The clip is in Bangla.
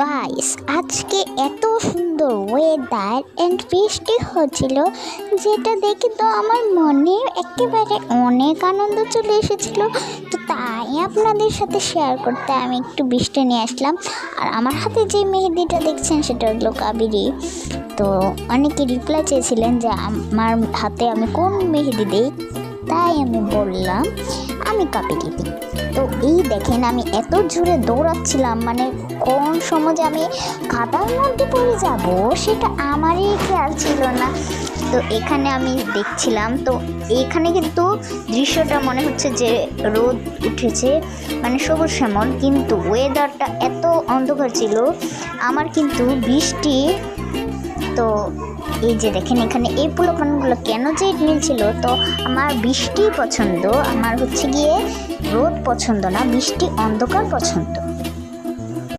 গাইস, আজকে এত সুন্দর ওয়েদার অ্যান্ড বৃষ্টি হচ্ছিল, যেটা দেখে তো আমার মনে একেবারে অনেক আনন্দ চলে এসেছিল। তো তাই আপনাদের সাথে শেয়ার করতে আমি একটু বৃষ্টি নিয়ে আসলাম। আর আমার হাতে যে মেহেদিটা দেখছেন সেটা হলো কাবেরী। তো অনেকে রিপ্লাই চেয়েছিলেন যে আমার হাতে আমি কোন মেহেদি দিই, তাই আমি বললাম আমি কাবেরী দিই। তো এই দেখেন, আমি এত জোরে দৌড়াচ্ছিলাম, মানে কোন সময় যে আমি কাদার মধ্যে পড়ে যাব সেটা আমারই খেয়াল ছিল না। তো এখানে আমি দেখছিলাম, তো এইখানে কিন্তু দৃশ্যটা মনে হচ্ছে যে রোদ উঠেছে, মানে সবুজ শ্যামল, কিন্তু ওয়েদারটা এত অন্ধকার ছিল। আমার কিন্তু বৃষ্টি, তো এই যে দেখেন এখানে এই পোলাপানগুলো কেন যে মিলছিল, তো আমার বৃষ্টি পছন্দ, আমার হচ্ছে গিয়ে রোদ পছন্দ না, বৃষ্টি অন্ধকার পছন্দ।